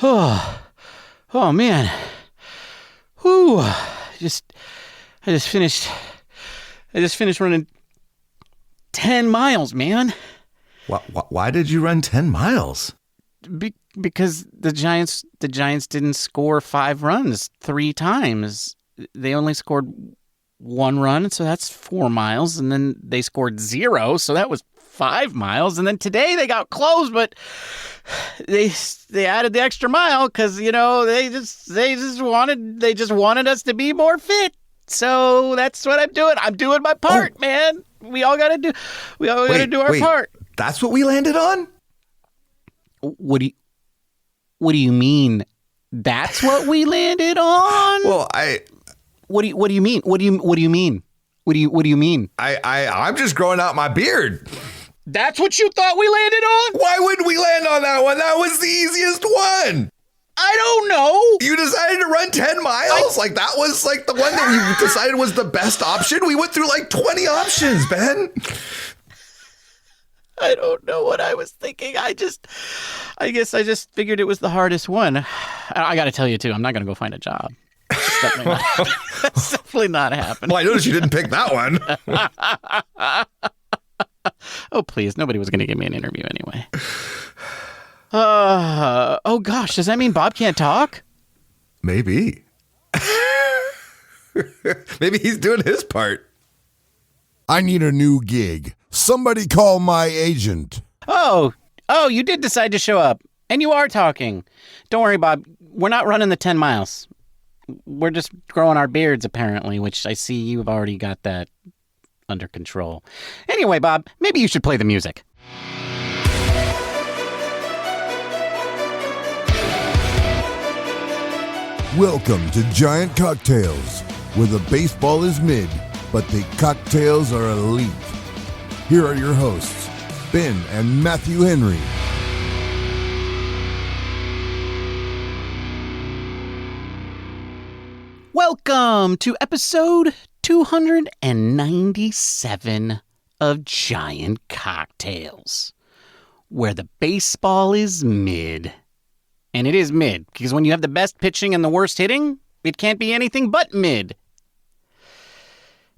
Oh, oh man. Whew. I just finished running 10 miles, man. Why did you run 10 miles? Because the Giants didn't score 5 runs 3 times. They only scored 1 run, so that's 4 miles, and then they scored 0, so that was 5 miles, and then today they got close, but they added the extra mile because they just wanted us to be more fit. So that's what I'm doing. I'm doing my part, man. We all gotta do our part. That's what we landed on? What do you mean? That's what we landed on? Well, What do you mean? What do you mean? What do you mean? I'm just growing out my beard. That's what you thought we landed on? Why wouldn't we land on that one? That was the easiest one. I don't know. You decided to run 10 miles? That was the one that you decided was the best option? We went through 20 options, Ben. I don't know what I was thinking. I guess I just figured it was the hardest one. I got to tell you, too, I'm not going to go find a job. That's definitely not happening. Well, I noticed you didn't pick that one. Oh, please. Nobody was going to give me an interview anyway. Oh, gosh. Does that mean Bob can't talk? Maybe. Maybe he's doing his part. I need a new gig. Somebody call my agent. Oh, you did decide to show up. And you are talking. Don't worry, Bob. We're not running the 10 miles. We're just growing our beards, apparently, which I see you've already got that under control. Anyway, Bob, maybe you should play the music. Welcome to Giant Cocktails, where the baseball is mid, but the cocktails are elite. Here are your hosts, Ben and Matthew Henry. Welcome to episode 297 of Giant Cocktails, where the baseball is mid. And it is mid, because when you have the best pitching and the worst hitting, it can't be anything but mid.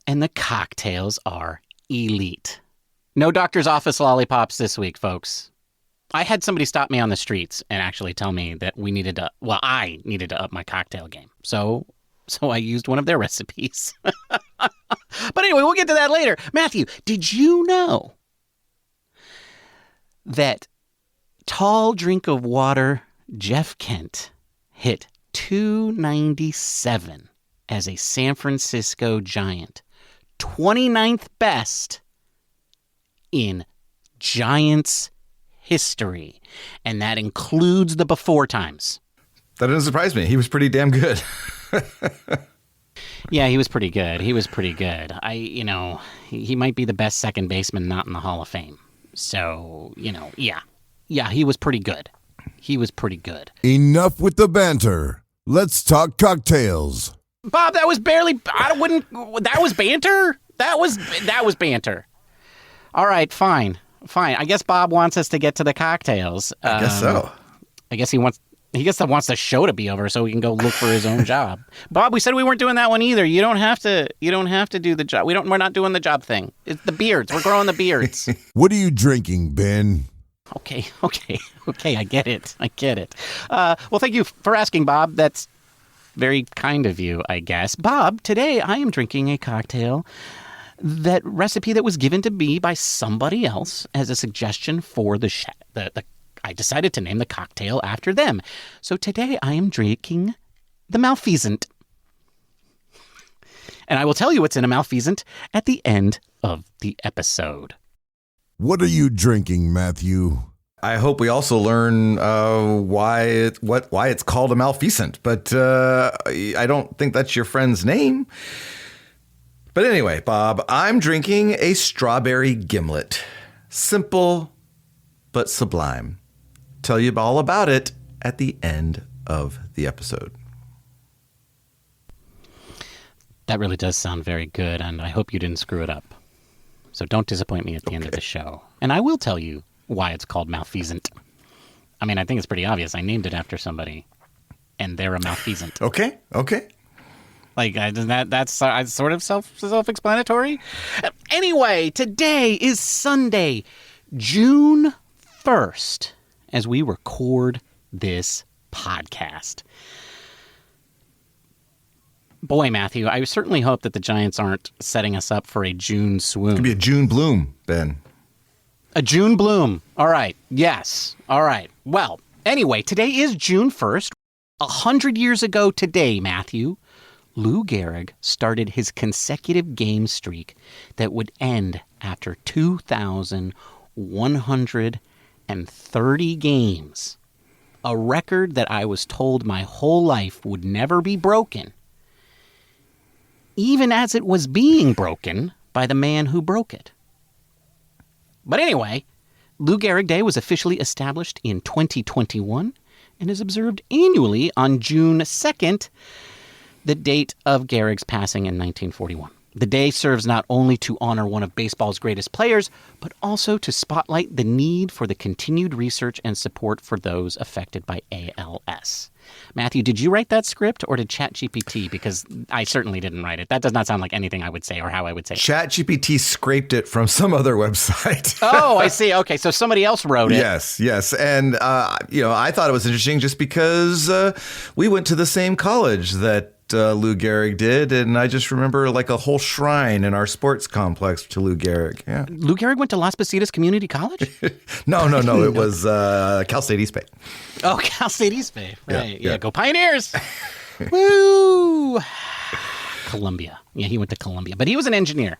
And the cocktails are elite. No doctor's office lollipops this week, folks. I had somebody stop me on the streets and actually tell me that I needed to up my cocktail game. So I used one of their recipes. But anyway, we'll get to that later. Matthew, did you know that tall drink of water Jeff Kent hit .297 as a San Francisco Giant, 29th best in Giants history, and that includes the before times. That doesn't surprise me. He was pretty damn good. Yeah, he was pretty good. He might be the best second baseman not in the Hall of Fame. So, yeah, he was pretty good. Enough with the banter. Let's talk cocktails. Bob, that was barely. That was banter. That was banter. All right, fine. I guess Bob wants us to get to the cocktails. I guess so. I guess he wants the show to be over so he can go look for his own job. Bob, we said we weren't doing that one either. You don't have to do the job. We're not doing the job thing. It's the beards. We're growing the beards. What are you drinking, Ben? Okay. I get it. Well, thank you for asking, Bob. That's very kind of you, I guess. Bob, today I am drinking a cocktail, that recipe that was given to me by somebody else as a suggestion for I decided to name the cocktail after them. So today I am drinking the Malfeasant. And I will tell you what's in a Malfeasant at the end of the episode. What are you drinking, Matthew? I hope we also learn why it's called a Malfeasant, but I don't think that's your friend's name. But anyway, Bob, I'm drinking a Strawberry Gimlet. Simple, but sublime. Tell you all about it at the end of the episode. That really does sound very good, and I hope you didn't screw it up. So don't disappoint me at the end of the show. And I will tell you why it's called Malfeasant I mean, I think it's pretty obvious. I named it after somebody, and they're a malfeasant. Okay. Like, that's sort of self-explanatory. Anyway, today is Sunday, June 1st, as we record this podcast. Boy, Matthew, I certainly hope that the Giants aren't setting us up for a June swoon. It could be a June bloom, Ben. A June bloom. All right. Yes. All right. Well, anyway, today is June 1st. 100 years ago today, Matthew, Lou Gehrig started his consecutive game streak that would end after 2,130 games. A record that I was told my whole life would never be broken, even as it was being broken by the man who broke it. But anyway, Lou Gehrig Day was officially established in 2021 and is observed annually on June 2nd, the date of Gehrig's passing in 1941. The day serves not only to honor one of baseball's greatest players, but also to spotlight the need for the continued research and support for those affected by ALS. Matthew, did you write that script or did ChatGPT? Because I certainly didn't write it. That does not sound like anything I would say or how I would say it. ChatGPT scraped it from some other website. Oh, I see. Okay, so somebody else wrote it. Yes. And, I thought it was interesting just because we went to the same college that Lou Gehrig did, and I just remember like a whole shrine in our sports complex to Lou Gehrig. Yeah. Lou Gehrig went to Las Positas Community College? No. It was Cal State East Bay. Oh, Cal State East Bay. Right. Yeah. Go Pioneers. Woo! Columbia. Yeah, he went to Columbia. But he was an engineer.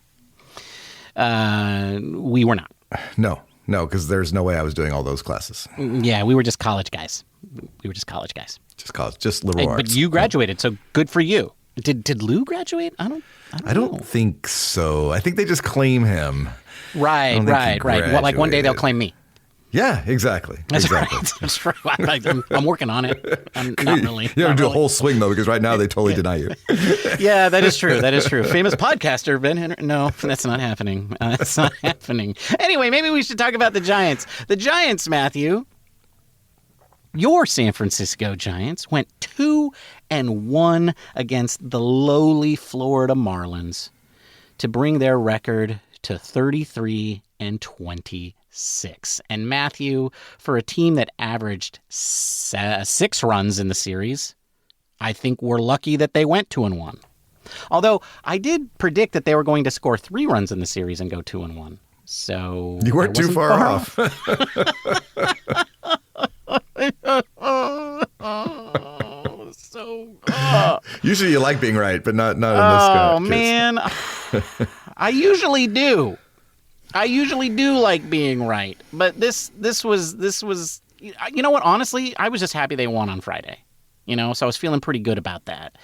We were not. No, because there's no way I was doing all those classes. Yeah, we were just college guys. Just college, just liberal arts. But you graduated, so good for you. Did Lou graduate? I don't think so. I think they just claim him. Right. Well, like one day they'll claim me. Yeah, exactly. That's right. That's true. I'm working on it. I'm not really. You have to do a whole swing, though, because right now they totally deny you. Yeah, that is true. Famous podcaster, Ben Henry. No, that's not happening. That's not happening. Anyway, maybe we should talk about the Giants. The Giants, Matthew. Your San Francisco Giants went 2-1 against the lowly Florida Marlins to bring their record to 33-26. And Matthew, for a team that averaged 6 runs in the series, I think we're lucky that they went 2-1. Although I did predict that they were going to score 3 runs in the series and go 2-1. So you weren't too far off. Usually you like being right, but not in this case. Oh man, I usually do like being right, but this was. You know what? Honestly, I was just happy they won on Friday. So I was feeling pretty good about that.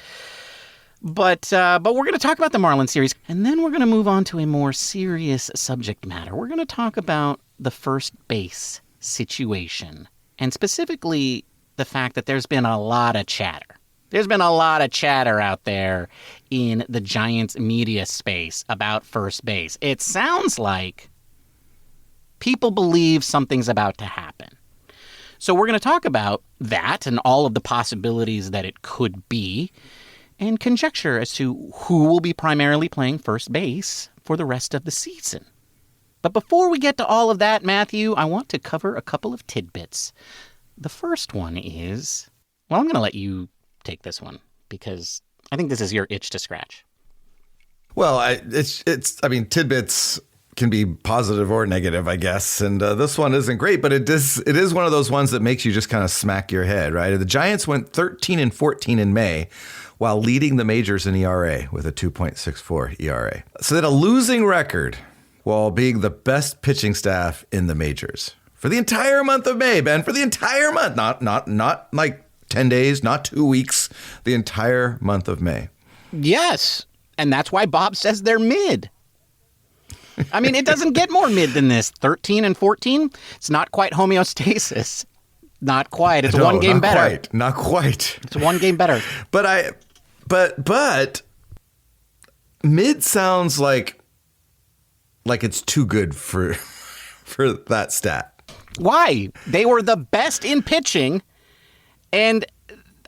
But we're going to talk about the Marlins series, and then we're going to move on to a more serious subject matter. We're going to talk about the first base situation, and specifically the fact that there's been a lot of chatter. There's been a lot of chatter out there in the Giants media space about first base. It sounds like people believe something's about to happen. So we're going to talk about that and all of the possibilities that it could be, and conjecture as to who will be primarily playing first base for the rest of the season. But before we get to all of that, Matthew, I want to cover a couple of tidbits. The first one is, well, I'm going to let you take this one because I think this is your itch to scratch. Well, tidbits can be positive or negative, I guess. And this one isn't great, but it is one of those ones that makes you just kind of smack your head, right? The Giants went 13-14 in May while leading the majors in ERA with a 2.64 ERA. So they had a losing record while being the best pitching staff in the majors for the entire month of May, Ben, for the entire month, not like 10 days, not 2 weeks, the entire month of May. Yes. And that's why Bob says they're mid. I mean, it doesn't get more mid than this. 13-14. It's not quite homeostasis. Not quite. It's one game better. Not quite. It's one game better. But mid sounds like it's too good for that stat. Why? They were the best in pitching, and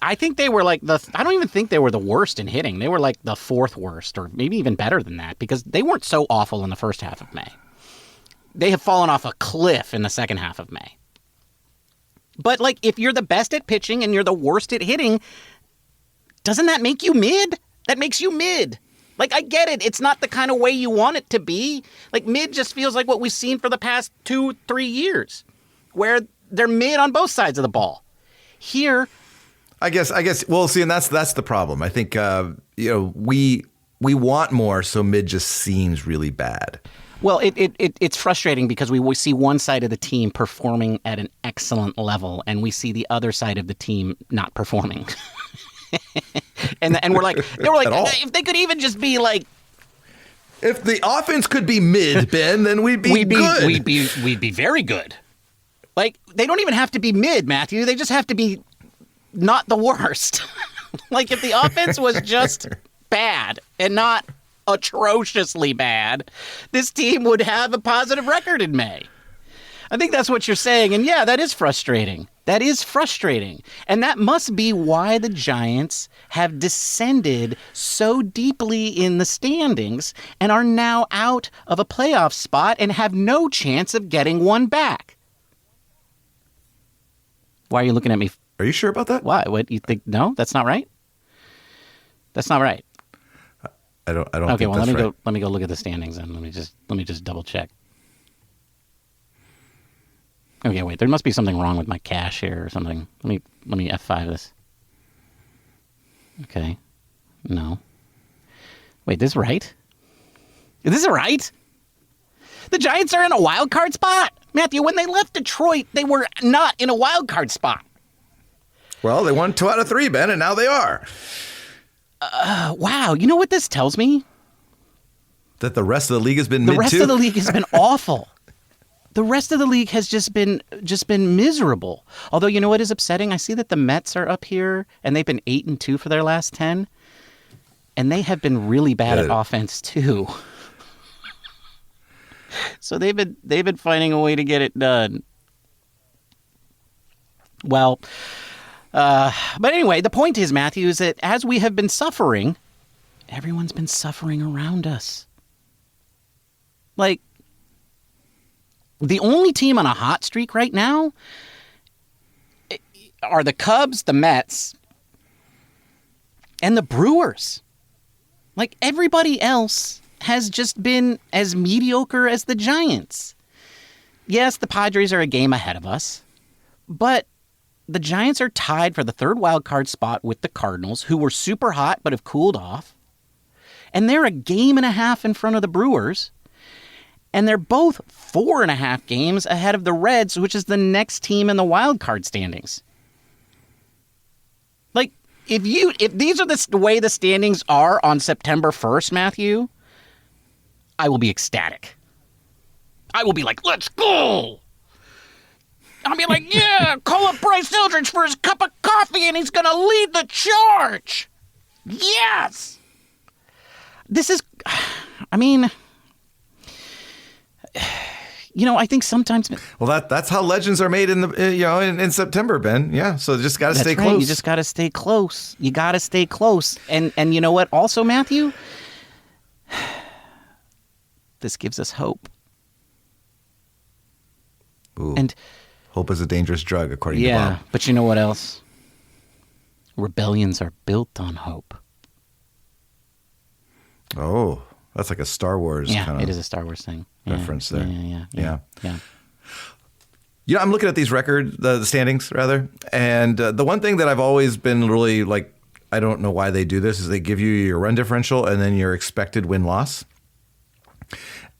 I think they were I don't even think they were the worst in hitting. They were like the fourth worst, or maybe even better than that, because they weren't so awful in the first half of May. They have fallen off a cliff in the second half of May. But, if you're the best at pitching and you're the worst at hitting, doesn't that make you mid? That makes you mid. I get it. It's not the kind of way you want it to be. Mid just feels like what we've seen for the past 2-3 years, where they're mid on both sides of the ball. Here, I guess. Well, see, and that's the problem. I think we want more, so mid just seems really bad. Well, it's frustrating because we see one side of the team performing at an excellent level, and we see the other side of the team not performing. and we're like, if they could even just be if the offense could be mid, Ben, then we'd be good. We'd be very good. They don't even have to be mid, Matthew. They just have to be not the worst. If the offense was just bad and not atrociously bad, this team would have a positive record in May. I think that's what you're saying. And yeah, that is frustrating. That is frustrating. And that must be why the Giants have descended so deeply in the standings and are now out of a playoff spot and have no chance of getting one back. Why are you looking at me? Are you sure about that? Why? What you think? No, that's not right. That's not right. I don't. Okay, think well, that's right. let me go look at the standings and let me just double check. Okay, wait. There must be something wrong with my cache here or something. Let me F5 this. Okay. No. Wait, this is right? Is this right? The Giants are in a wild card spot. Matthew, when they left Detroit, they were not in a wild card spot. Well, they won 2 out of 3, Ben, and now they are. Wow. You know what this tells me? That the rest of the league has been mid, too? The rest of the league has been awful. The rest of the league has just been miserable. Although, you know what is upsetting? I see that the Mets are up here, and they've been 8-2 for their last 10. And they have been really bad at offense, too. So they've been finding a way to get it done. Well, but anyway, the point is, Matthew, is that as we have been suffering, everyone's been suffering around us. The only team on a hot streak right now are the Cubs, the Mets, and the Brewers. Everybody else has just been as mediocre as the Giants. Yes, the Padres are a game ahead of us, but the Giants are tied for the third wild card spot with the Cardinals, who were super hot but have cooled off. And they're a game and a half in front of the Brewers. And they're both 4.5 games ahead of the Reds, which is the next team in the wild card standings. If these are the way the standings are on September 1st, Matthew, I will be ecstatic. I will be like, let's go. I'll be like, yeah, call up Bryce Eldridge for his cup of coffee and he's going to lead the charge. Yes. This is, I think sometimes. Well, that's how legends are made in September, Ben. Yeah, so just got to stay close. You just got to stay close. You got to stay close. And you know what? Also, Matthew, this gives us hope. Ooh, and hope is a dangerous drug, according to Bob. Yeah, but you know what else? Rebellions are built on hope. Oh, that's like a Star Wars kind of. It is a Star Wars thing. Reference there. Yeah. I'm looking at these the standings, rather. And the one thing that I've always been really I don't know why they do this, is they give you your run differential and then your expected win-loss.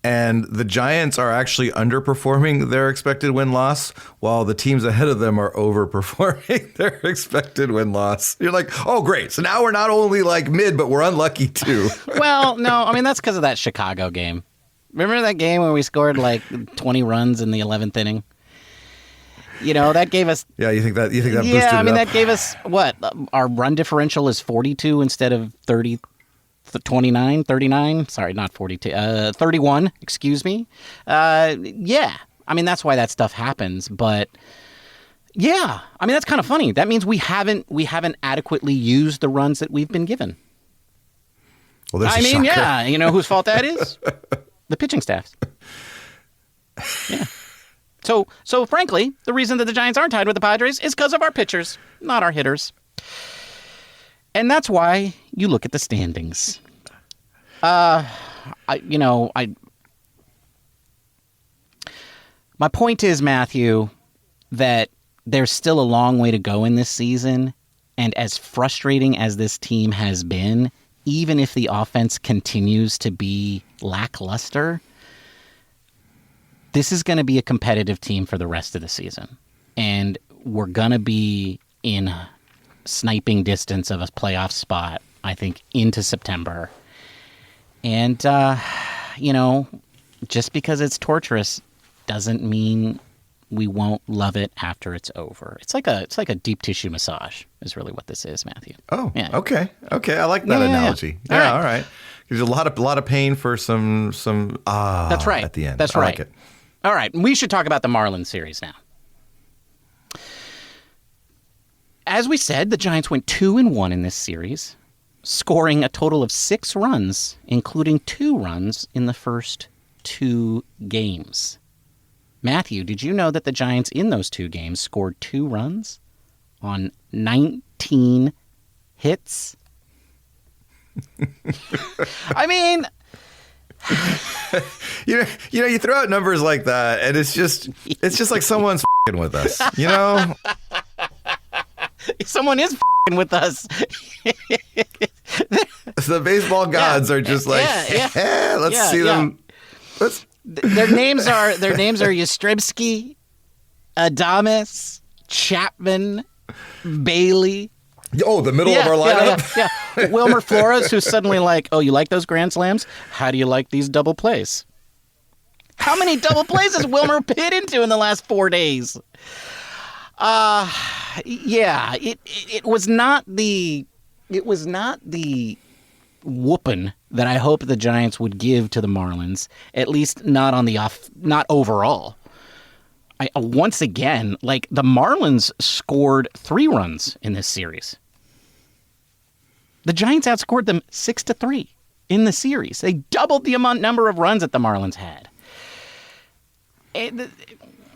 And the Giants are actually underperforming their expected win-loss, while the teams ahead of them are overperforming their expected win-loss. You're like, oh, great. So now we're not only mid, but we're unlucky too. Well, no, that's because of that Chicago game. Remember that game where we scored 20 runs in the 11th inning? That gave us. Yeah, you think that boosted it up? That gave us what? Our run differential is 42 instead of 30. 39, sorry, not 42, 31, excuse me. Yeah. I mean, that's why that stuff happens. But yeah, I mean, that's kind of funny. That means we haven't adequately used the runs that we've been given. Well, there's I a mean, shocker. yeah, you know whose fault that is? The pitching staffs. Yeah. So frankly, the reason that the Giants aren't tied with the Padres is because of our pitchers, not our hitters. And that's why you look at the standings. My point is, Matthew, that there's still a long way to go in this season. And as frustrating as this team has been, even if the offense continues to be lackluster, this is going to be a competitive team for the rest of the season. And we're going to be in sniping distance of a playoff spot, I think, into September. And, just because it's torturous doesn't mean we won't love it after it's over. It's like a deep tissue massage is really what this is, Matthew. Oh, yeah. Okay. I like that analogy. Yeah, all right. There's a lot of pain for some That's right. at the end. That's I right. like it. All right. We should talk about the Marlins series now. As we said, the Giants went 2-1 in this series, scoring a total of 6 runs, including 2 runs in the first 2 games. Matthew, did you know that the Giants in those 2 games scored 2 runs on 19 hits? I mean, you throw out numbers like that, and it's just like someone's f***ing with us, you know? Someone is f***ing with us. The baseball gods are just let's see them. Their names are Yastrzemski, Adames, Chapman, Bailey. Oh, the middle of our lineup? Yeah. Wilmer Flores, who's suddenly like, oh, you like those grand slams? How do you like these double plays? How many double plays has Wilmer hit into in the last 4 days? It was not the whooping that I hope the Giants would give to the Marlins, at least not not overall. Once again, like, the Marlins scored 3 runs in this series. The Giants outscored them 6-3 in the series. They doubled the number of runs that the Marlins had.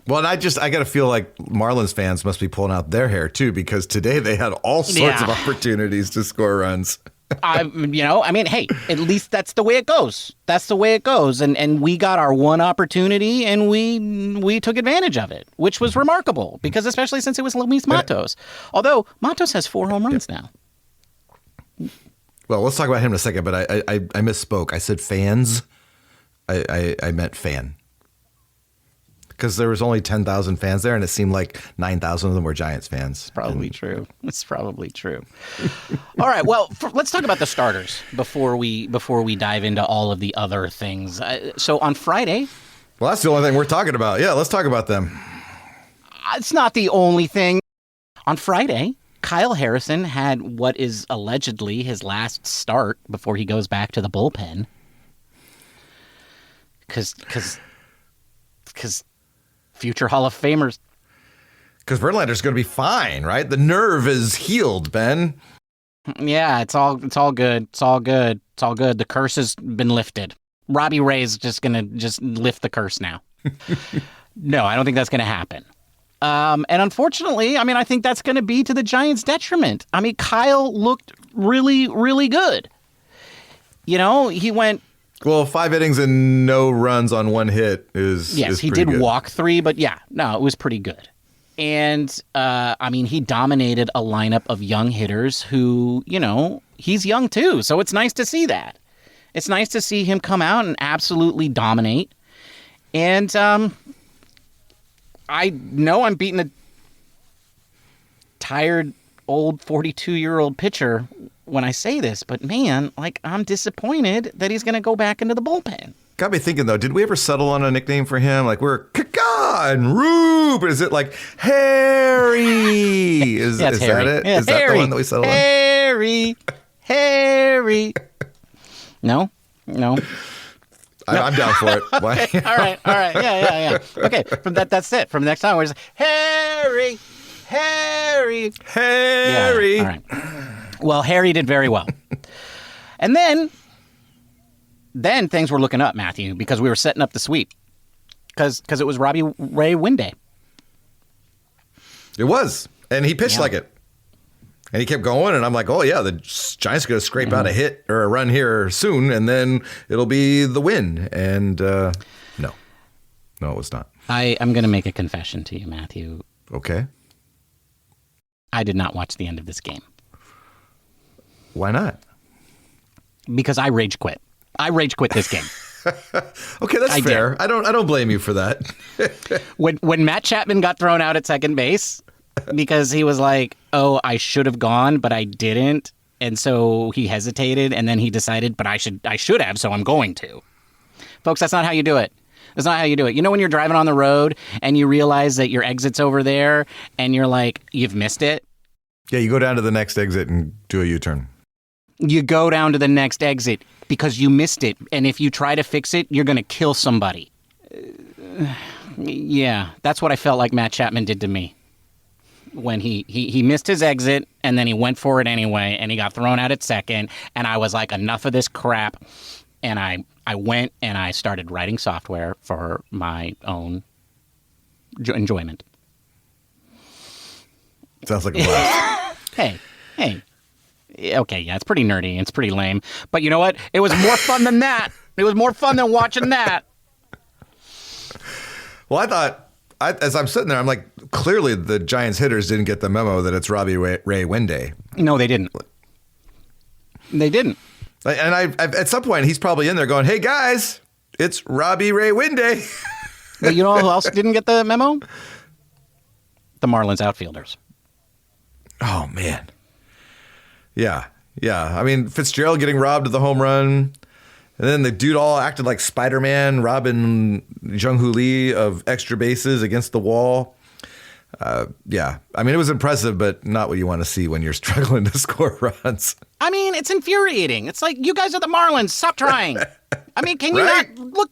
Well, and I got to feel like Marlins fans must be pulling out their hair too, because today they had all sorts of opportunities to score runs. Hey, at least that's the way it goes. That's the way it goes. And we got our one opportunity, and we took advantage of it, which was remarkable, because especially since it was Luis Matos. Although Matos has 4 home runs now. Well, let's talk about him in a second, but I misspoke. I said fans. I meant fan. Because there was only 10,000 fans there, and it seemed like 9,000 of them were Giants fans. Probably true. It's probably true. All right. Well, let's talk about the starters before we dive into all of the other things. So on Friday. Well, that's the only thing we're talking about. Yeah, let's talk about them. It's not the only thing. On Friday, Kyle Harrison had what is allegedly his last start before he goes back to the bullpen. Because future Hall of Famers. Because Verlander's going to be fine, right? The nerve is healed, Ben. Yeah, it's all good. It's all good. It's all good. The curse has been lifted. Robbie Ray's just going to lift the curse now. No, I don't think that's going to happen. And unfortunately, I think that's going to be to the Giants' detriment. Kyle looked really, really good. He went... Well, 5 innings and no runs on 1 hit is yes, he did walk 3, but it was pretty good. And he dominated a lineup of young hitters who, he's young too, so it's nice to see that. It's nice to see him come out and absolutely dominate. And I know I'm beating a tired old 42-year-old pitcher when I say this, but man, I'm disappointed that he's going to go back into the bullpen. Got me thinking, though, did we ever settle on a nickname for him? Like, we're Kaka and Rube, or is it like Harry? Is that it? Yeah, is that the one that we settled on? Harry. No. I'm down for it. Why? Okay. All right. Yeah. Okay. That's it. From next time, we're just Harry. Harry. Yeah. All right. Well, Harry did very well. And then things were looking up, Matthew, because we were setting up the sweep. Because it was Robbie Ray win day. It was. And he pitched like it. And he kept going, and I'm like, oh, yeah, the Giants are going to scrape out a hit or a run here soon, and then it'll be the win. And no, it was not. I'm going to make a confession to you, Matthew. Okay. I did not watch the end of this game. Why not? Because I rage quit. I rage quit this game. Okay, that's fair. I don't blame you for that. When Matt Chapman got thrown out at second base because he was like, "Oh, I should have gone, but I didn't," and so he hesitated, and then he decided, "But I should have, so I'm going to." Folks, that's not how you do it. That's not how you do it. You know when you're driving on the road and you realize that your exit's over there, and you're like, "You've missed it." Yeah, you go down to the next exit and do a U-turn. You go down to the next exit because you missed it, and if you try to fix it, you're going to kill somebody. Yeah, that's what I felt like Matt Chapman did to me. When he missed his exit, and then he went for it anyway, and he got thrown out at second, and I was like, enough of this crap, and I went and I started writing software for my own enjoyment. Sounds like a blast. Hey. Okay, yeah, it's pretty nerdy, it's pretty lame, but you know what? It was more fun than that. It was more fun than watching that. Well, I thought, as I'm sitting there, I'm like, clearly the Giants hitters didn't get the memo that it's Robbie Ray win day. No, they didn't. They didn't. And I at some point, he's probably in there going, hey, guys, it's Robbie Ray win day. But you know who else didn't get the memo? The Marlins outfielders. Oh, man. Yeah. I mean, Fitzgerald getting robbed of the home run. And then the dude all acted like Spider-Man, robbing Jung-Hoo Lee of extra bases against the wall. Yeah. I mean, it was impressive, but not what you want to see when you're struggling to score runs. I mean, it's infuriating. It's like, you guys are the Marlins. Stop trying. I mean, can you not look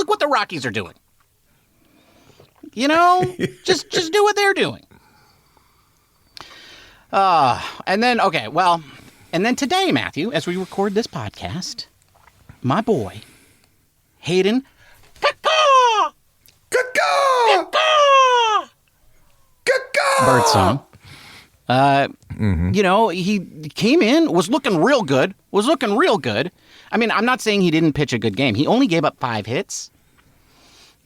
what the Rockies are doing? You know, just do what they're doing. And then today, Matthew, as we record this podcast, my boy, Hayden, birdsong. You know, he came in, was looking real good. I mean, I'm not saying he didn't pitch a good game. He only gave up 5 hits.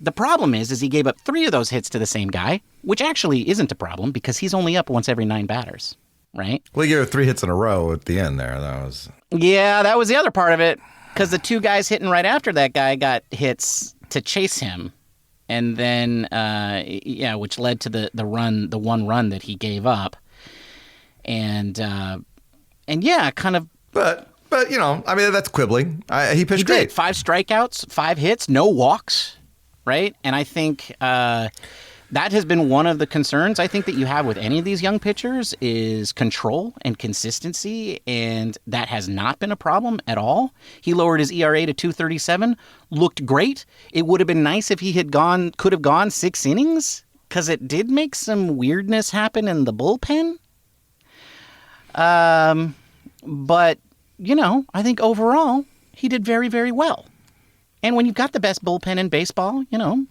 The problem is he gave up 3 of those hits to the same guy, which actually isn't a problem because he's only up once every 9 batters, right? Well, he gave 3 hits in a row at the end there. That was the other part of it, because the 2 guys hitting right after that guy got hits to chase him, and then which led to the one run that he gave up, and kind of. But you know, I mean, that's quibbling. He pitched great. 5 strikeouts, 5 hits, no walks, right? And I think that has been one of the concerns I think that you have with any of these young pitchers is control and consistency, and that has not been a problem at all. He lowered his ERA to 2.37, looked great. It would have been nice if he could have gone 6 innings, because it did make some weirdness happen in the bullpen. But you know, I think overall he did very, very well. And when you've got the best bullpen in baseball, you know,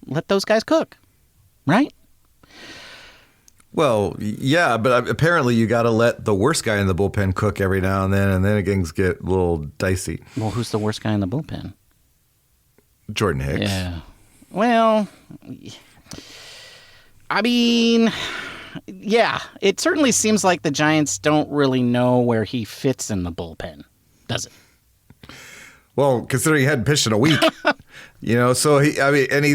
let those guys cook, right? Well, yeah, but apparently you got to let the worst guy in the bullpen cook every now and then things get a little dicey. Well, who's the worst guy in the bullpen? Jordan Hicks. Yeah. Well, I mean, yeah, it certainly seems like the Giants don't really know where he fits in the bullpen, does it? Well, considering he hadn't pitched in a week, you know, so he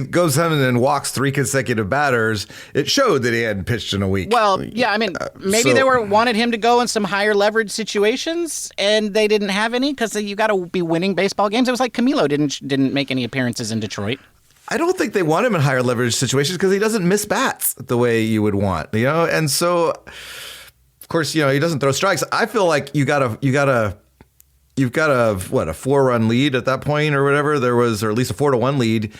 goes in and walks 3 consecutive batters. It showed that he hadn't pitched in a week. Well, yeah, I mean, maybe they wanted him to go in some higher leverage situations, and they didn't have any because you got to be winning baseball games. It was like Camilo didn't make any appearances in Detroit. I don't think they want him in higher leverage situations because he doesn't miss bats the way you would want, you know? And so, of course, you know, he doesn't throw strikes. I feel like you gotta you've got a 4-run lead at that point or whatever there was, or at least a 4-1 lead.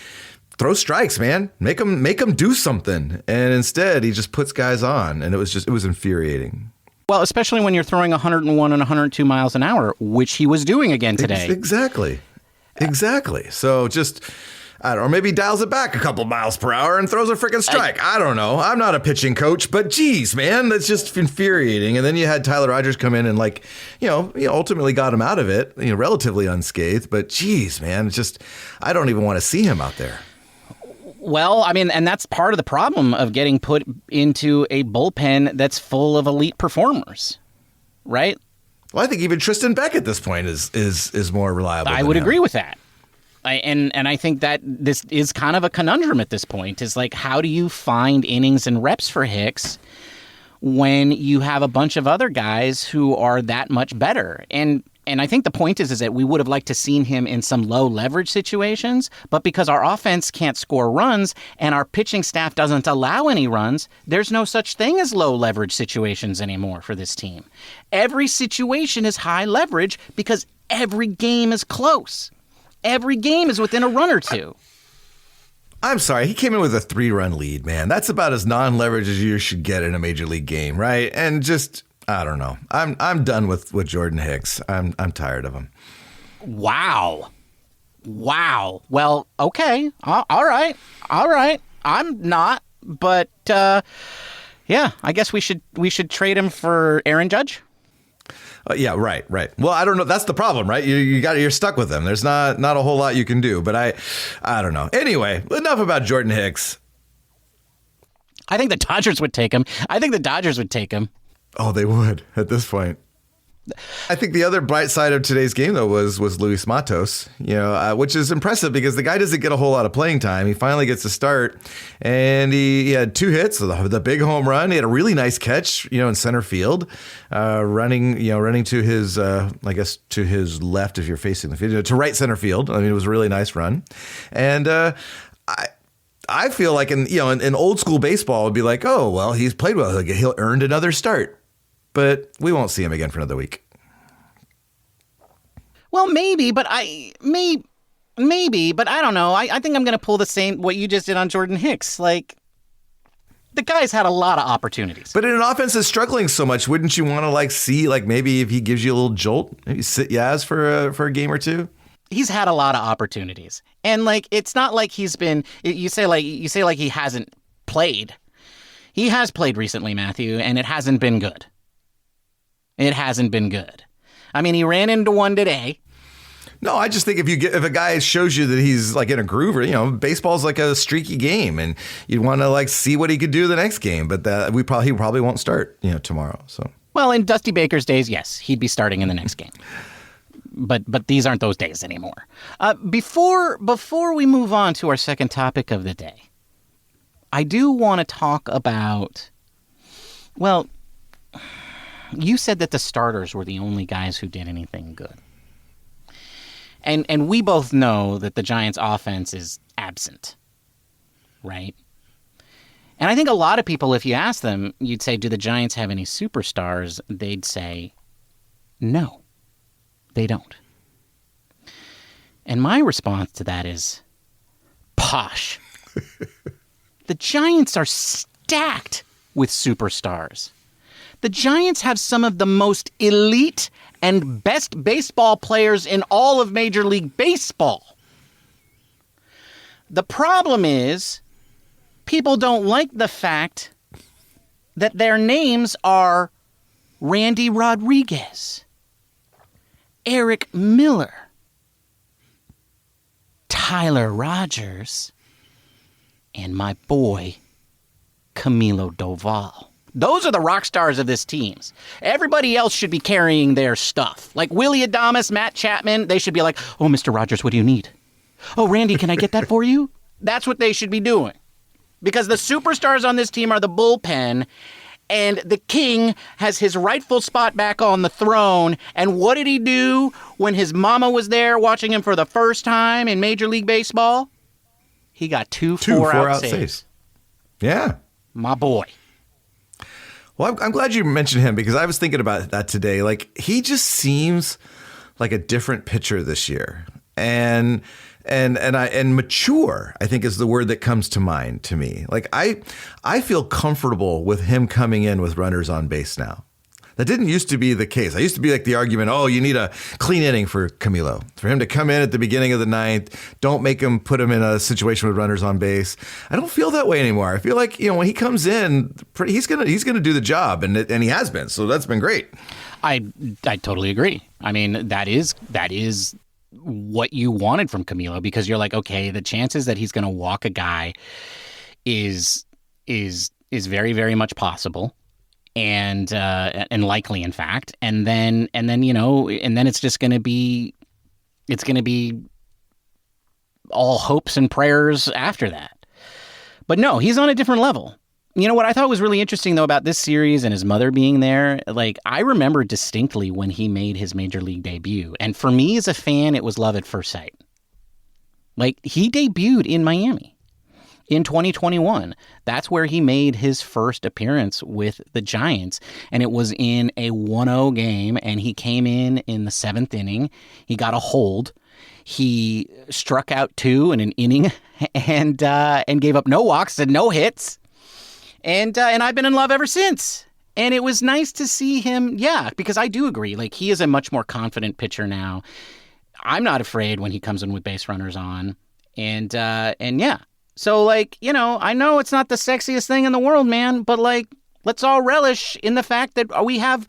Throw strikes, man. Make them do something. And instead, he just puts guys on, and it was infuriating. Well, especially when you're throwing 101 and 102 miles an hour, which he was doing again today. Exactly. So just, I don't know, maybe he dials it back a couple miles per hour and throws a freaking strike. I don't know. I'm not a pitching coach, but geez, man, that's just infuriating. And then you had Tyler Rogers come in and ultimately got him out of it, relatively unscathed. But geez, man, it's just, I don't even want to see him out there. Well, I mean, and that's part of the problem of getting put into a bullpen that's full of elite performers, right? Well, I think even Tristan Beck at this point is more reliable. I would agree with that. And I think that this is kind of a conundrum at this point, is like, how do you find innings and reps for Hicks when you have a bunch of other guys who are that much better? And I think the point is that we would have liked to seen him in some low leverage situations, but because our offense can't score runs and our pitching staff doesn't allow any runs, there's no such thing as low leverage situations anymore for this team. Every situation is high leverage because every game is close. Every game is within a run or two. I'm sorry, he came in with a 3-run lead, man. That's about as non-leverage as you should get in a major league game, right? And just, I don't know. I'm done with Jordan Hicks. I'm tired of him. Wow. Well, okay. All right. I'm not, but yeah, I guess we should trade him for Aaron Judge. Yeah, right. Well, I don't know. That's the problem, right? You're stuck with him. There's not a whole lot you can do. But I don't know. Anyway, enough about Jordan Hicks. I think the Dodgers would take him. Oh, they would at this point. I think the other bright side of today's game, though, was Luis Matos, which is impressive because the guy doesn't get a whole lot of playing time. He finally gets to start, and he had 2 hits, the big home run. He had a really nice catch, in center field, running to his, I guess, to his left if you're facing the field, to right center field. I mean, it was a really nice run, and I feel like in old school baseball would be like, oh well, he's played well, he'll earned another start. But we won't see him again for another week. Well, maybe, but I don't know. I think I'm going to pull the same, what you just did on Jordan Hicks. Like, the guy's had a lot of opportunities. But in an offense that's struggling so much, wouldn't you want to see maybe if he gives you a little jolt, maybe sit Yaz for a game or two? He's had a lot of opportunities. And it's not like he's been, you say he hasn't played. He has played recently, Matthew, and it hasn't been good. I mean, he ran into one today. No, I just think if a guy shows you that he's in a groove, or, baseball's like a streaky game, and you'd want to see what he could do the next game. But he probably won't start tomorrow. So well, in Dusty Baker's days, yes, he'd be starting in the next game. But these aren't those days anymore. Before we move on to our second topic of the day, I do want to talk about, well, you said that the starters were the only guys who did anything good. And we both know that the Giants' offense is absent, right? And I think a lot of people, if you ask them, you'd say, do the Giants have any superstars? They'd say, no, they don't. And my response to that is, posh. The Giants are stacked with superstars. The Giants have some of the most elite and best baseball players in all of Major League Baseball. The problem is, people don't like the fact that their names are Randy Rodriguez, Eric Miller, Tyler Rogers, and my boy, Camilo Doval. Those are the rock stars of this team. Everybody else should be carrying their stuff. Like Willie Adames, Matt Chapman, they should be like, oh, Mr. Rogers, what do you need? Oh, Randy, can I get that for you? That's what they should be doing. Because the superstars on this team are the bullpen, and the king has his rightful spot back on the throne. And what did he do when his mama was there watching him for the first time in Major League Baseball? He got two four-out saves. Yeah. My boy. Well, I'm glad you mentioned him because I was thinking about that today. He just seems like a different pitcher this year. And mature, I think, is the word that comes to mind to me. Like I feel comfortable with him coming in with runners on base now. That didn't used to be the case. I used to be like the argument, oh, you need a clean inning for Camilo. For him to come in at the beginning of the ninth, don't make him put him in a situation with runners on base. I don't feel that way anymore. I feel like, when he comes in, he's gonna do the job, and he has been. So that's been great. I totally agree. I mean, that is what you wanted from Camilo, because you're like, okay, the chances that he's going to walk a guy is very, very much possible. And likely, in fact, and then it's just going to be all hopes and prayers after that. But no, he's on a different level. You know what I thought was really interesting though about this series and his mother being there? Like, I remember distinctly when he made his major league debut, and for me as a fan, it was love at first sight. Like, he debuted in Miami. In 2021, that's where he made his first appearance with the Giants, and it was in a 1-0 game, and he came in the 7th inning. He got a hold. He struck out 2 in an inning and gave up no walks and no hits, and I've been in love ever since. And it was nice to see him, because I do agree. Like, he is a much more confident pitcher now. I'm not afraid when he comes in with base runners on, and yeah. So, like, I know it's not the sexiest thing in the world, man, but, like, let's all relish in the fact that we have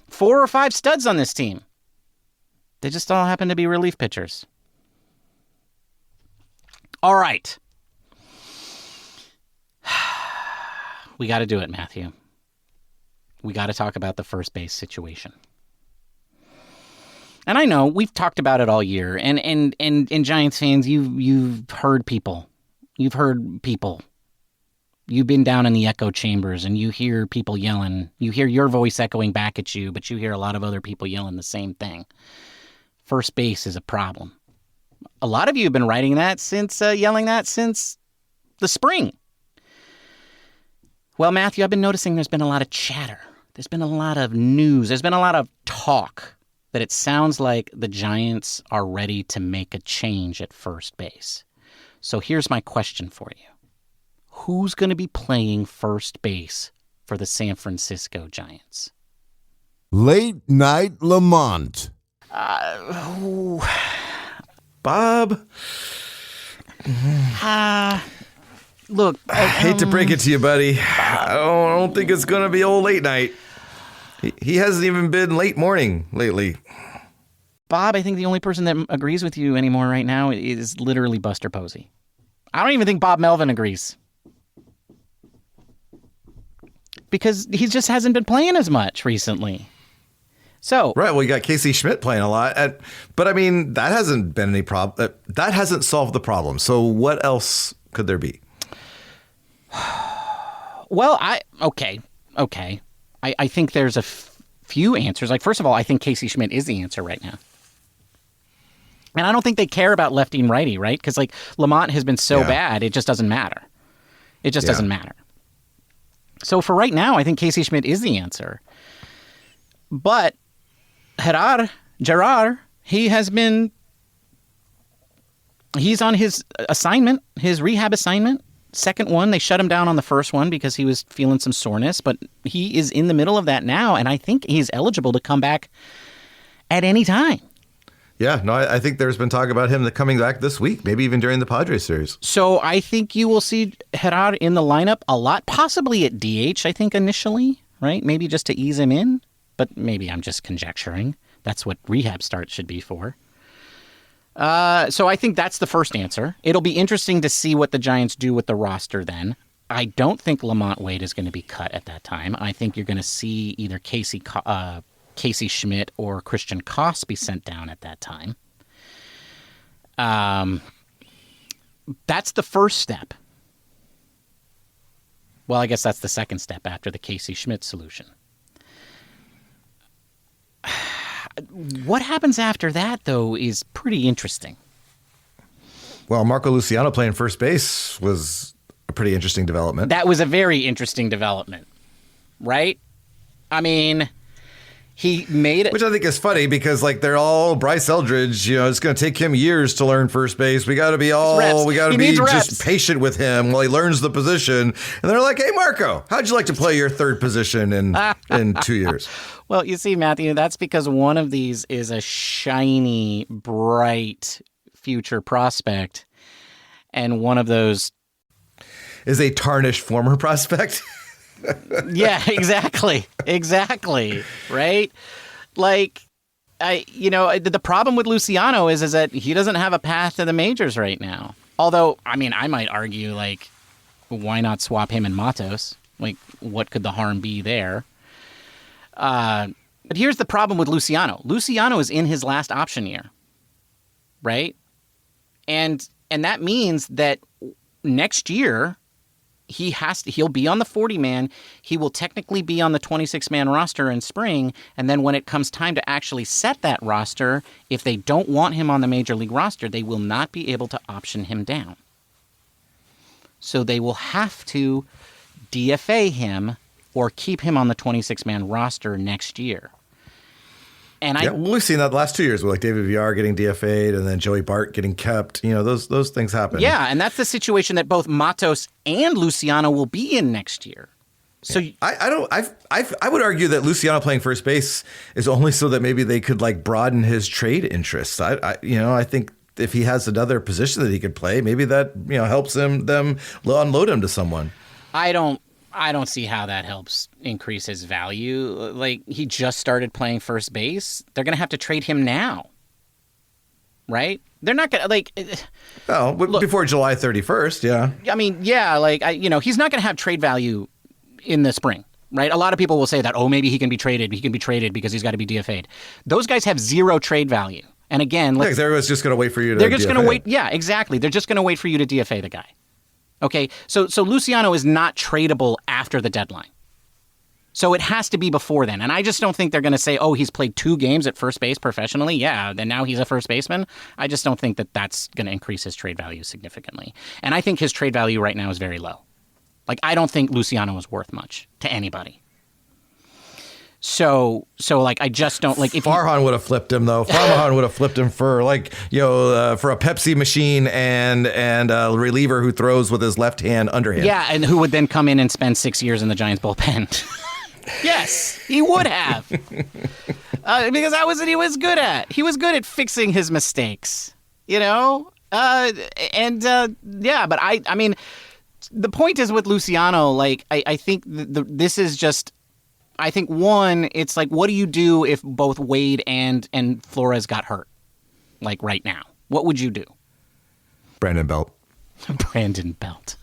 4 or 5 studs on this team. They just all happen to be relief pitchers. All right. We got to do it, Matthew. We got to talk about the first base situation. And I know we've talked about it all year, and Giants fans, you've heard people. You've heard people. You've been down in the echo chambers and you hear people yelling. You hear your voice echoing back at you, but you hear a lot of other people yelling the same thing. First base is a problem. A lot of you have been writing that yelling that since the spring. Well, Matthew, I've been noticing there's been a lot of chatter. There's been a lot of news. There's been a lot of talk that it sounds like the Giants are ready to make a change at first base. So here's my question for you. Who's going to be playing first base for the San Francisco Giants? Late Night Lamont. Bob? Look. I hate to break it to you, buddy. I don't think it's going to be old late night. He hasn't even been late morning lately. Bob, I think the only person that agrees with you anymore right now is literally Buster Posey. I don't even think Bob Melvin agrees. Because he just hasn't been playing as much recently. So right, well, you got Casey Schmidt playing a lot. But, I mean, that hasn't been any problem. That hasn't solved the problem. So what else could there be? Well, okay. I think there's a few answers. Like, first of all, I think Casey Schmidt is the answer right now. And I don't think they care about lefty and righty, right? Because, like, Lamont has been so bad, it just doesn't matter. It just doesn't matter. So for right now, I think Casey Schmidt is the answer. But Gerard, he's on his assignment, his rehab assignment. Second one, they shut him down on the first one because he was feeling some soreness. But he is in the middle of that now, and I think he's eligible to come back at any time. Yeah, no, I think there's been talk about him coming back this week, maybe even during the Padres series. So I think you will see Gerard in the lineup a lot, possibly at DH, I think, initially, right? Maybe just to ease him in, but maybe I'm just conjecturing. That's what rehab start should be for. So I think that's the first answer. It'll be interesting to see what the Giants do with the roster then. I don't think Lamont Wade is going to be cut at that time. I think you're going to see either Casey Schmidt or Christian Koss be sent down at that time. That's the first step. Well, I guess that's the second step after the Casey Schmidt solution. What happens after that, though, is pretty interesting. Well, Marco Luciano playing first base was a pretty interesting development. That was a very interesting development, right? I mean, He made it. Which I think is funny because like they're all Bryce Eldridge, it's going to take him years to learn first base. We got to be just patient with him while he learns the position. And they're like, hey, Marco, how'd you like to play your third position in 2 years? Well, you see, Matthew, that's because one of these is a shiny, bright future prospect. And one of those is a tarnished former prospect. Yeah, exactly. Right? Like, the problem with Luciano is that he doesn't have a path to the majors right now. Although, I mean, I might argue, like, why not swap him and Matos? Like, what could the harm be there? But here's the problem with Luciano. Luciano is in his last option year, right? And that means that next year he'll be on the 40-man. He will technically be on the 26-man roster in spring. And then when it comes time to actually set that roster, if they don't want him on the major league roster, they will not be able to option him down. So they will have to DFA him or keep him on the 26-man roster next year. And we've seen that the last 2 years with like David Villar getting DFA'd and then Joey Bart getting kept. Those things happen. Yeah, and that's the situation that both Matos and Luciano will be in next year. So I would argue that Luciano playing first base is only so that maybe they could like broaden his trade interests. I think if he has another position that he could play, maybe that helps them unload him to someone. I don't see how that helps increase his value. Like, he just started playing first base. They're going to have to trade him now. Right? They're not going to, like... Oh, before July 31st, yeah. I mean, yeah, like, he's not going to have trade value in the spring, right? A lot of people will say that, maybe he can be traded. He can be traded because he's got to be DFA'd. Those guys have zero trade value. And again... everyone's just going to wait for you to They're just going to wait. Yeah, exactly. They're just going to wait for you to DFA the guy. Okay, so Luciano is not tradable after the deadline. So it has to be before then. And I just don't think they're going to say, he's played 2 games at first base professionally. Yeah, then now he's a first baseman. I just don't think that that's going to increase his trade value significantly. And I think his trade value right now is very low. Like, I don't think Luciano is worth much to anybody. So like, I just don't like. If Farhan would have flipped him though. Farhan would have flipped him for for a Pepsi machine and a reliever who throws with his left hand underhand. Yeah, and who would then come in and spend 6 years in the Giants bullpen. Yes, he would have, because that was what he was good at. He was good at fixing his mistakes, But I mean, the point is with Luciano, like I think this is just. I think, one, it's like, what do you do if both Wade and Flores got hurt? Like, right now. What would you do? Brandon Belt. Brandon Belt.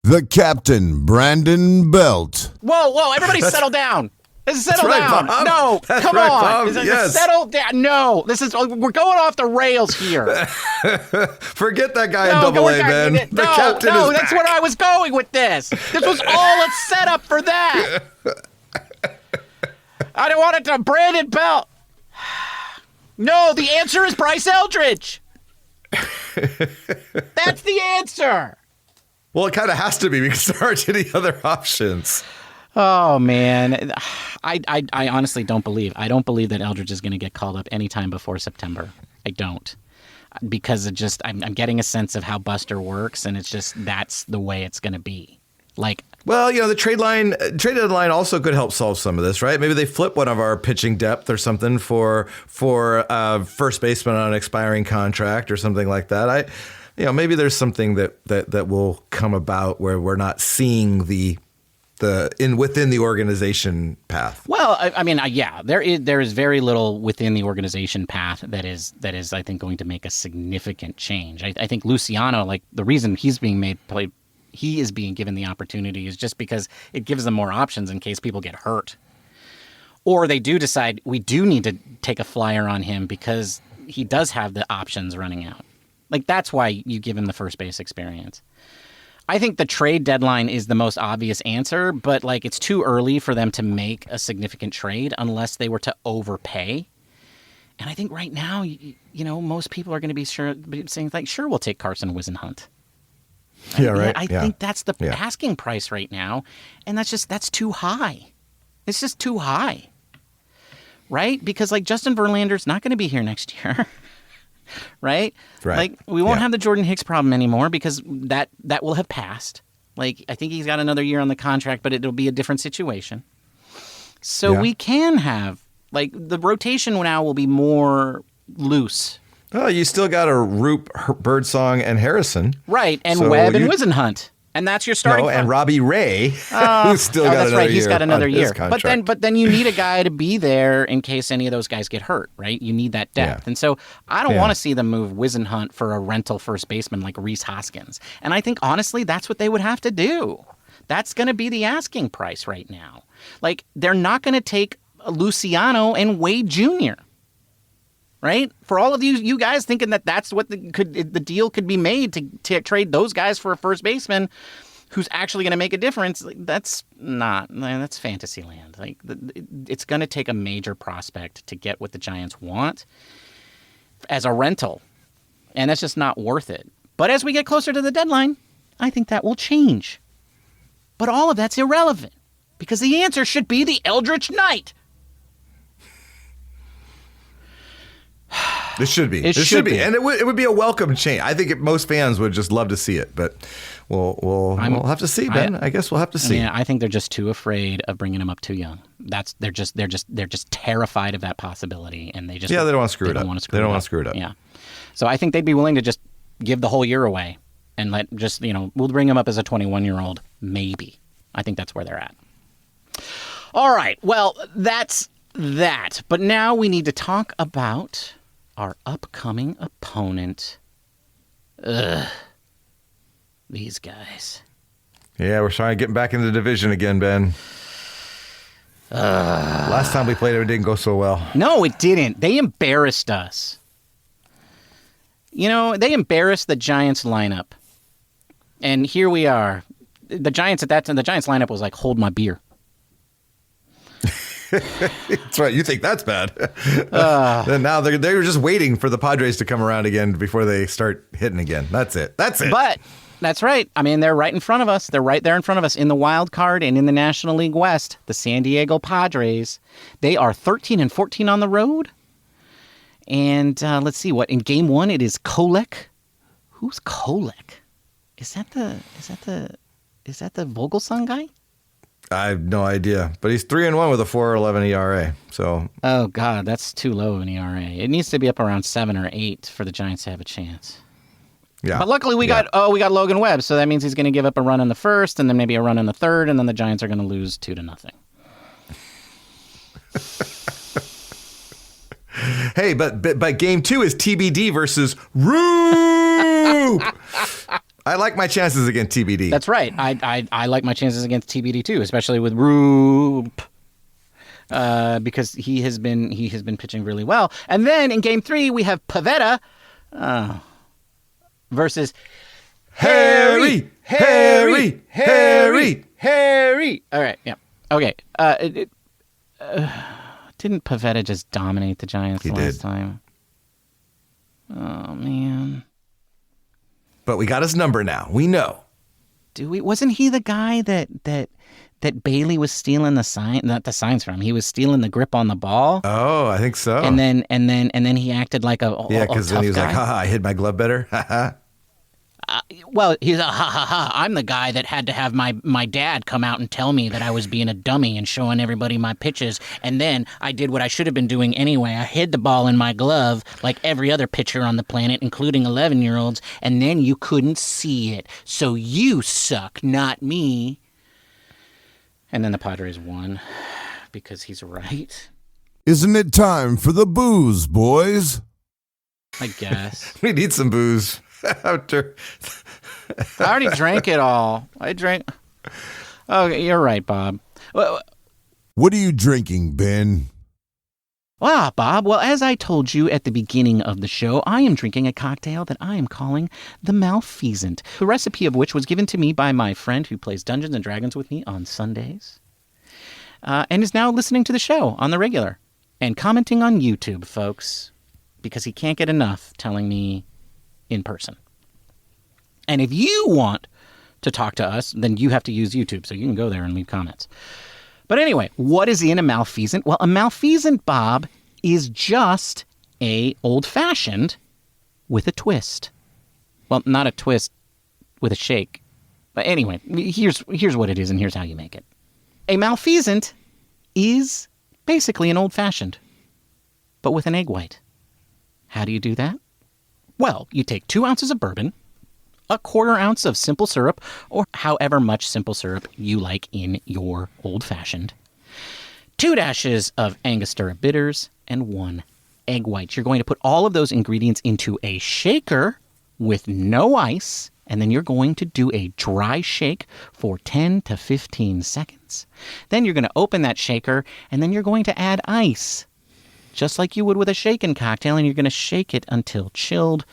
The captain, Brandon Belt. Whoa, everybody settle down. Settle right, down. Bob. No, That's come right, on. Bob. Yes. Settle down. No, we're going off the rails here. Forget that guy in Double A, man. The captain is that's back. where I was going with this. This was all a setup for that. I don't want it to Brandon Belt. No, the answer is Bryce Eldridge. That's the answer. Well, it kind of has to be because there aren't any other options. Oh, man. I honestly don't believe that Eldridge is going to get called up anytime before September. I don't. Because I'm getting a sense of how Buster works, and it's just that's the way it's going to be. Like, well, the trade deadline also could help solve some of this, right? Maybe they flip one of our pitching depth or something for first baseman on an expiring contract or something like that. Maybe there's something that will come about where we're not seeing within the organization path. Well, I mean, there is very little within the organization path that is I think going to make a significant change. I think Luciano, like the reason he is being given the opportunity is just because it gives them more options in case people get hurt, or they do decide we do need to take a flyer on him because he does have the options running out. Like, that's why you give him the first base experience. I think the trade deadline is the most obvious answer, but like, it's too early for them to make a significant trade unless they were to overpay. And I think right now, most people are going to be saying like, sure, we'll take Carson Whisenhunt. Yeah, right. I think that's the asking price right now, and that's too high. It's just too high. right? Because like Justin Verlander's not going to be here next year. Right? Right. Like we won't Yeah. have the Jordan Hicks problem anymore because that will have passed. Like I think he's got another year on the contract, but it'll be a different situation. So Yeah. we can have like the rotation now will be more loose. Well, you still got a Roop, Birdsong, and Harrison. Right, and So Webb and you- Wisenhunt. And that's your starting No, and front. Robbie Ray, who's still got that's another right. year He's got another on his year. contract. But then you need a guy to be there in case any of those guys get hurt, right? You need that depth. Yeah. And so I don't Yeah. want to see them move Wisenhunt for a rental first baseman like Reese Hoskins. And I think honestly that's what they would have to do. That's going to be the asking price right now. Like they're not going to take Luciano and Wade Jr. Right? For all of you guys thinking that that's what the deal could be made to trade those guys for a first baseman who's actually going to make a difference, like, that's fantasy land. Like it's going to take a major prospect to get what the Giants want as a rental, and that's just not worth it. But as we get closer to the deadline, I think that will change. But all of that's irrelevant because the answer should be the Eldritch Knight. This should be. It should be. And it would be a welcome change. I think most fans would just love to see it, but we'll have to see, Ben. I guess we'll have to see. Yeah, I think they're just too afraid of bringing him up too young. They're just terrified of that possibility, and they don't want to screw it up. They don't want to screw it up. Yeah, so I think they'd be willing to just give the whole year away and we'll bring him up as a 21-year-old, maybe. I think that's where they're at. All right, well, that's that. But now we need to talk about our upcoming opponent. These guys. Yeah, we're trying to get back into the division again, Ben. Last time we played it didn't go so well. No, it didn't. They embarrassed us. They embarrassed the Giants lineup. And here we are. The Giants at that time, the Giants lineup was like, hold my beer. That's right. You think that's bad. Then now they're just waiting for the Padres to come around again before they start hitting again. That's it. But that's right. I mean, they're right in front of us. They're right there in front of us in the wild card and in the National League West. The San Diego Padres. They are 13-14 on the road. And let's see what in game one it is Kolek. Who's Kolek? Is that the Vogelsong guy? I have no idea, but he's 3-1 with a 4.11 ERA. So, oh God, that's too low of an ERA. It needs to be up around 7 or 8 for the Giants to have a chance. yeah. But luckily we got Logan Webb, so that means he's going to give up a run in the first, and then maybe a run in the third, and then the Giants are going to lose 2-0. Hey, but game 2 is TBD versus Roop. I like my chances against TBD. That's right. I like my chances against TBD too, especially with Roop, because he has been pitching really well. And then in game 3 we have Pavetta versus Harry. All right, yeah, okay. Didn't Pavetta just dominate the Giants last time? Oh man. But we got his number now. We know. Do we? Wasn't he the guy that Bailey was stealing not the signs from? He was stealing the grip on the ball. Oh, I think so. And then he acted like a because then he was guy. like, haha, I hid my glove better. Haha. Well, he's a ha. I'm the guy that had to have my dad come out and tell me that I was being a dummy and showing everybody my pitches. And then I did what I should have been doing anyway. I hid the ball in my glove like every other pitcher on the planet, including 11-year-olds. And then you couldn't see it. So you suck, not me. And then the Padres won because he's right. Isn't it time for the booze, boys? I guess. We need some booze. After I already drank it all. I drank. Okay, you're right, Bob. What are you drinking, Ben? Wow, Bob. Well, as I told you at the beginning of the show, I am drinking a cocktail that I am calling the Malfeasant, the recipe of which was given to me by my friend who plays Dungeons & Dragons with me on Sundays, and is now listening to the show on the regular and commenting on YouTube, folks, because he can't get enough telling me in person. And if you want to talk to us, then you have to use YouTube, so you can go there and leave comments. But anyway, what is in a Malfeasant? Well, a Malfeasant, Bob, is just a old-fashioned with a twist. Well, not a twist with a shake. But anyway, here's what it is, and here's how you make it. A Malfeasant is basically an old-fashioned, but with an egg white. How do you do that? Well, you take 2 ounces of bourbon, a 1/4 ounce of simple syrup, or however much simple syrup you like in your old-fashioned, 2 dashes of Angostura bitters, and 1 egg white. You're going to put all of those ingredients into a shaker with no ice, and then you're going to do a dry shake for 10 to 15 seconds. Then you're going to open that shaker, and then you're going to add ice, just like you would with a shaken cocktail, and you're going to shake it until chilled.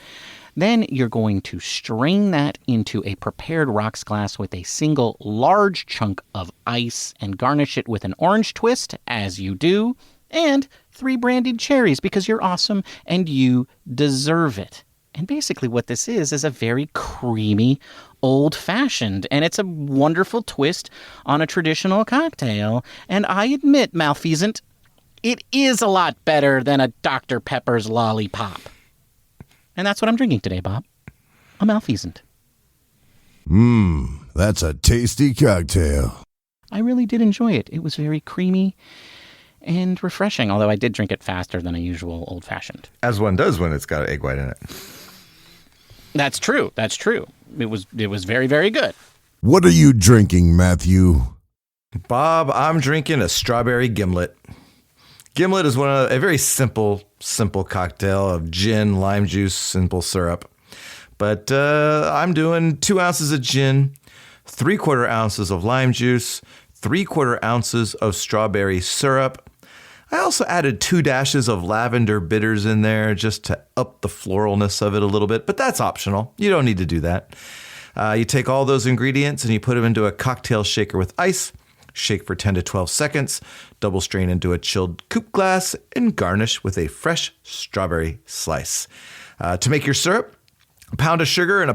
Then you're going to strain that into a prepared rocks glass with a single large chunk of ice and garnish it with an orange twist, as you do, and 3 brandied cherries because you're awesome and you deserve it. And basically what this is a very creamy old-fashioned, and it's a wonderful twist on a traditional cocktail. And I admit, Malfeasant, it is a lot better than a Dr. Pepper's lollipop. And that's what I'm drinking today, Bob. A Malfeasant. That's a tasty cocktail. I really did enjoy it. It was very creamy and refreshing, although I did drink it faster than a usual old-fashioned. As one does when it's got an egg white in it. That's true. That's true. It was very, very good. What are you drinking, Matthew? Bob, I'm drinking a Strawberry Gimlet. Gimlet is a very simple cocktail of gin, lime juice, simple syrup. But I'm doing 2 ounces of gin, 3/4 ounces of lime juice, 3/4 ounces of strawberry syrup. I also added 2 dashes of lavender bitters in there just to up the floralness of it a little bit, but that's optional. You don't need to do that. You take all those ingredients and you put them into a cocktail shaker with ice, shake for 10 to 12 seconds, double strain into a chilled coupe glass, and garnish with a fresh strawberry slice. To make your syrup, a pound of sugar and a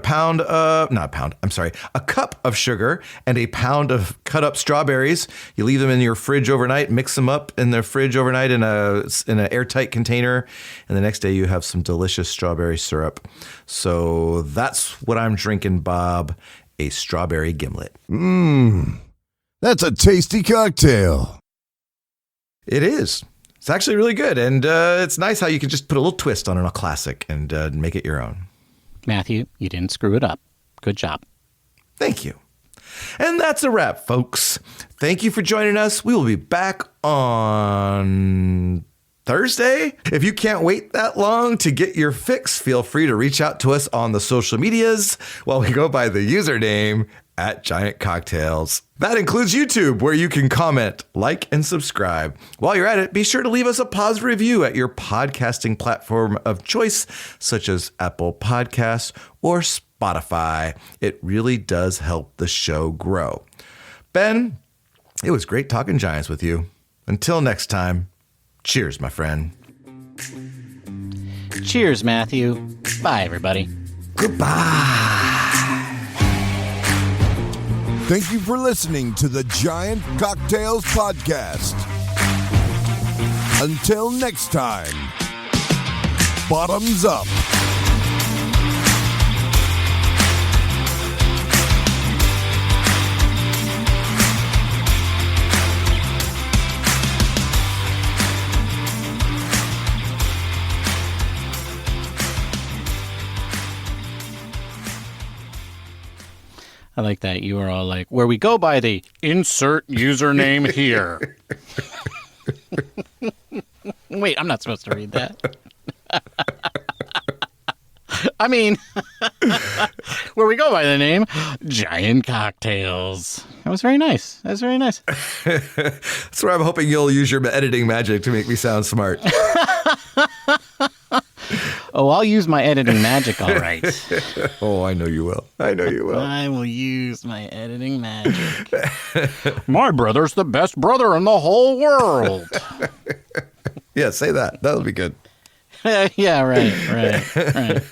cup of sugar and a pound of cut up strawberries. You leave them in your fridge overnight, mix them up in the fridge overnight in an airtight container. And the next day you have some delicious strawberry syrup. So that's what I'm drinking, Bob, a Strawberry Gimlet. That's a tasty cocktail. It is. It's actually really good. And it's nice how you can just put a little twist on a classic and make it your own. Matthew, you didn't screw it up. Good job. Thank you. And that's a wrap, folks. Thank you for joining us. We will be back on Thursday. If you can't wait that long to get your fix, feel free to reach out to us on the social medias while we go by the username @GiantCocktails. That includes YouTube, where you can comment, like, and subscribe. While you're at it, be sure to leave us a positive review at your podcasting platform of choice, such as Apple Podcasts or Spotify. It really does help the show grow. Ben, it was great talking Giants with you. Until next time, cheers, my friend. Cheers, Matthew. Bye, everybody. Goodbye. Thank you for listening to the Giant Cocktails Podcast. Until next time, bottoms up. I like that. You are all like, where we go by the insert username here. Wait, I'm not supposed to read that. I mean, where we go by the name Giant Cocktails. That was very nice. That was very nice. That's where I'm hoping you'll use your editing magic to make me sound smart. Oh, I'll use my editing magic, all right. Oh, I know you will. I know you will. I will use my editing magic. My brother's the best brother in the whole world. Yeah, say that. That'll be good. Yeah, right.